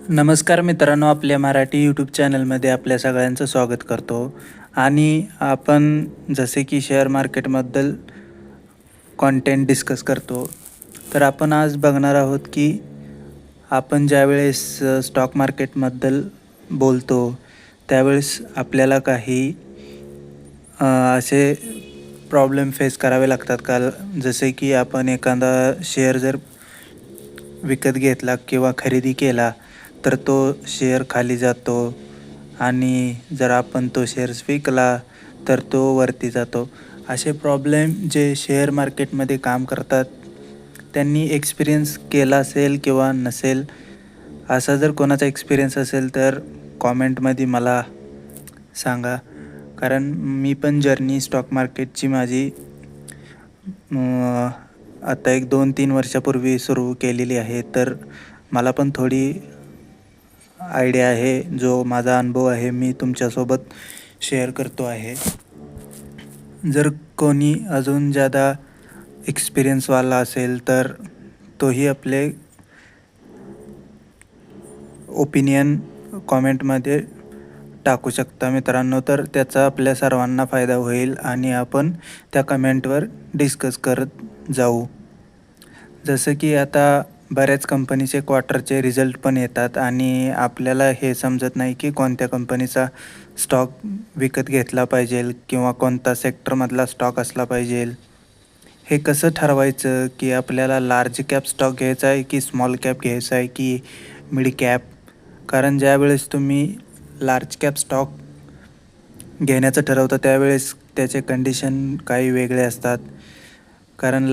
नमस्कार मित्रांनो, आपल्या मराठी यूट्यूब चॅनलमध्ये आपल्या सगळ्यांचं स्वागत करतो. आणि आपण जसे की शेअर मार्केटबद्दल कंटेंट डिस्कस करतो. तर आपण आज बघणार आहोत की आपण ज्यावेळेस स्टॉक मार्केटबद्दल बोलतो त्यावेळेस आपल्याला काही असे प्रॉब्लेम फेस करावे लागतात का? जसे की आपण एखादा शेअर जर विकत घेतला किंवा खरेदी केला तर तो शेअर खाली जातो आणि जर आपण तो शेअर्स विकला तर तो वरती जातो. असे प्रॉब्लेम जे शेअर मार्केटमध्ये काम करतात त्यांनी एक्सपिरियन्स केला असेल किंवा नसेल, असा जर कोणाचा एक्सपिरियन्स असेल तर कॉमेंटमध्ये मला सांगा. कारण मी पण जर्नी स्टॉक मार्केटची माझी आता एक 2-3 वर्षापूर्वी सुरू केलेली आहे. तर मला पण थोडी आयडिया आहे. जो माझा अनुभव आहे मी तुमच्यासोबत शेअर करतो आहे. जर कोणी अजून ज़्यादा एक्सपिरियन्सवाला असेल तर तोही आपले ओपिनियन कॉमेंटमध्ये टाकू शकता मित्रांनो. तर त्याचा आपल्या सर्वांना फायदा होईल आणि आपण त्या कमेंटवर डिस्कस करत जाऊ. जसं की आता बऱ्याच कंपनीचे क्वार्टरचे रिझल्ट पण येतात आणि आपल्याला हे समजत नाही की कोणत्या कंपनीचा स्टॉक विकत घेतला पाहिजे किंवा कोणता सेक्टरमधला स्टॉक असला पाहिजे. हे कसं ठरवायचं की आपल्याला लार्ज कॅप स्टॉक घ्यायचा आहे की स्मॉल कॅप घ्यायचा आहे की मिड कॅप? कारण ज्यावेळेस तुम्ही लार्ज कॅप स्टॉक घेण्याचं ठरवता त्यावेळेस त्याचे कंडिशन काही वेगळे असतात. कारण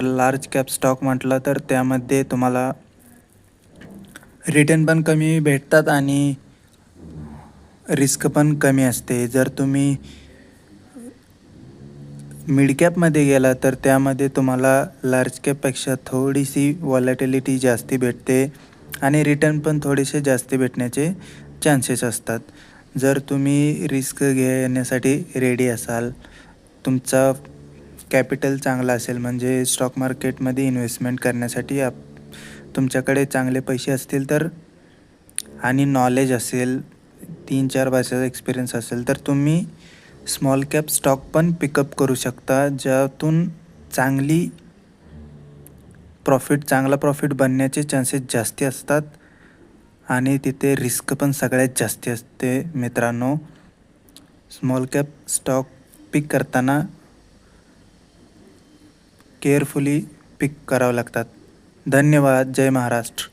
लार्ज कॅप स्टॉक म्हटलं तर त्यामध्ये तुम्हाला रिटर्न पण कमी भेटतात आणि रिस्क पण कमी असते. जर तुम्ही मिड कॅपमध्ये गेला तर त्यामध्ये तुम्हाला लार्ज कॅपपेक्षा थोडीशी व्हॉलॅटिलिटी जास्ती भेटते आणि रिटर्न पण थोडेसे जास्ती भेटण्याचे चान्सेस असतात. जर तुम्ही रिस्क घेण्यासाठी रेडी असाल, तुमचा कॅपिटल चांगला असेल म्हणजे स्टॉक मार्केटमध्ये इन्व्हेस्टमेंट करण्यासाठी तुमच्याकडे चांगले पैसे असतील तर आणि नॉलेज असेल, 3-4 वर्षाचा एक्सपिरियन्स असेल तर तुम्ही स्मॉल कॅप स्टॉक पण पिकअप करू शकता, ज्यातून चांगला प्रॉफिट बनण्याचे चान्सेस जास्ती असतात आणि तिथे रिस्क पण सगळ्यात जास्ती असते मित्रांनो. स्मॉल कॅप स्टॉक पिक करताना केअरफुली पिक करावं लागतात. धन्यवाद. जय महाराष्ट्र.